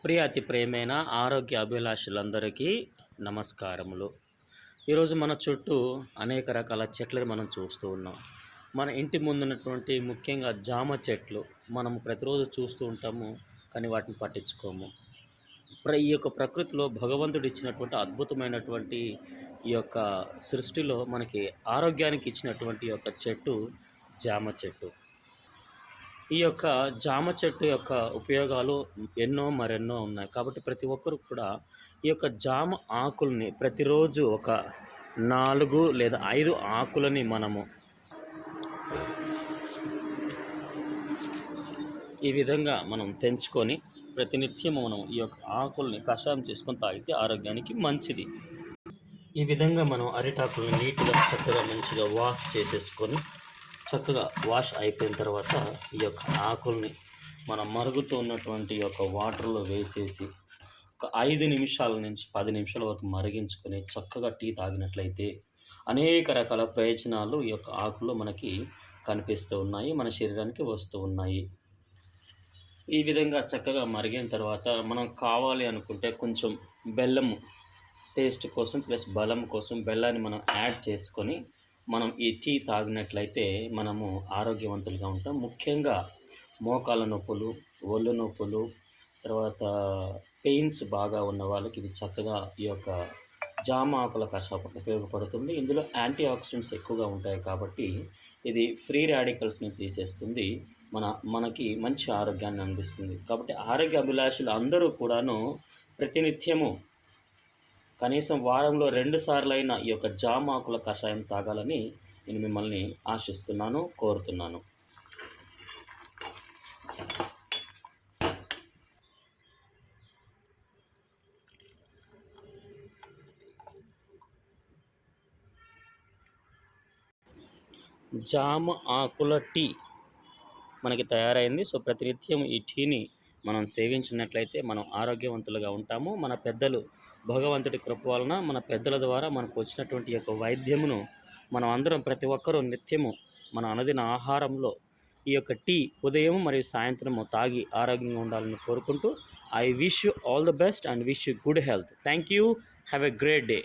అతి ప్రియమైన ఆరోగ్య అభిలాషులందరికీ నమస్కారములు. ఈరోజు మన చుట్టూ అనేక రకాల చెట్లను మనం చూస్తూ ఉన్నాం. మన ఇంటి ముందున్నటువంటి ముఖ్యంగా జామ చెట్లు మనం ప్రతిరోజు చూస్తూ ఉంటాము, కానీ వాటిని పట్టించుకోము. ఈ యొక్క ప్రకృతిలో భగవంతుడు ఇచ్చినటువంటి అద్భుతమైనటువంటి ఈ యొక్క సృష్టిలో మనకి ఆరోగ్యానికి ఇచ్చినటువంటి యొక్క చెట్టు జామ చెట్టు. ఈ యొక్క జామ చెట్టు యొక్క ఉపయోగాలు మరెన్నో ఉన్నాయి. కాబట్టి ప్రతి ఒక్కరు కూడా ఈ యొక్క జామ ఆకుల్ని ప్రతిరోజు ఒక 4 లేదా 5 ఆకులని మనము ఈ విధంగా మనం తెంచుకొని ప్రతినిత్యం మనం ఈ యొక్క ఆకుల్ని కషాయం చేసుకొని తాగితే ఆరోగ్యానికి మంచిది. ఈ విధంగా మనం అరిటాకులను నీట్గా చక్కగా మంచిగా వాష్ చేసేసుకొని చక్కగా వాష్ అయిపోయిన తర్వాత ఈ యొక్క ఆకుల్ని మనం మరుగుతూ ఉన్నటువంటి యొక్క వాటర్లో వేసేసి ఒక 5 నిమిషాల నుంచి 10 నిమిషాల వరకు మరిగించుకొని చక్కగా టీ తాగినట్లయితే అనేక రకాల ప్రయోజనాలు ఈ యొక్క ఆకుల్లో మనకి కనిపిస్తూ ఉన్నాయి, మన శరీరానికి వస్తూ ఉన్నాయి. ఈ విధంగా చక్కగా మరిగిన తర్వాత మనం కావాలి అనుకుంటే కొంచెం బెల్లము టేస్ట్ కోసం ప్లస్ బలం కోసం బెల్లాన్ని మనం యాడ్ చేసుకొని మనం ఈ టీ తాగినట్లయితే మనము ఆరోగ్యవంతులుగా ఉంటాం. ముఖ్యంగా మోకాళ్ళ నొప్పులు, ఒళ్ళు నొప్పులు, తర్వాత పెయిన్స్ బాగా ఉన్న వాళ్ళకి ఇది చక్కగా ఈ యొక్క జామ ఆకుల కషాయం ఉపయోగపడుతుంది. ఇందులో యాంటీ ఆక్సిడెంట్స్ ఎక్కువగా ఉంటాయి కాబట్టి ఇది ఫ్రీ రాడికల్స్ని తీసేస్తుంది, మనకి మంచి ఆరోగ్యాన్ని అందిస్తుంది. కాబట్టి ఆరోగ్య అభిలాషులు అందరూ కూడాను ప్రతినిత్యము కనీసం వారంలో 2 సార్లైనా ఈ యొక్క జామ ఆకుల కషాయం తాగాలని నేను మిమ్మల్ని ఆశిస్తున్నాను, కోరుతున్నాను. జామ ఆకుల టీ మనకి తయారైంది. సో ప్రతినిత్యం ఈ టీని మనం సేవించినట్లయితే మనం ఆరోగ్యవంతులుగా ఉంటాము. మన పెద్దలు భగవంతుడి కృప వలన మన పెద్దల ద్వారా మనకు వచ్చినటువంటి యొక్క వైద్యమును మనం అందరం ప్రతి ఒక్కరూ నిత్యము మన అనుదిన ఆహారంలో ఈ యొక్క టీ ఉదయం మరియు సాయంత్రము తాగి ఆరోగ్యంగా ఉండాలని కోరుకుంటూ I wish you all the best and wish you good health. Thank you. Have a great day.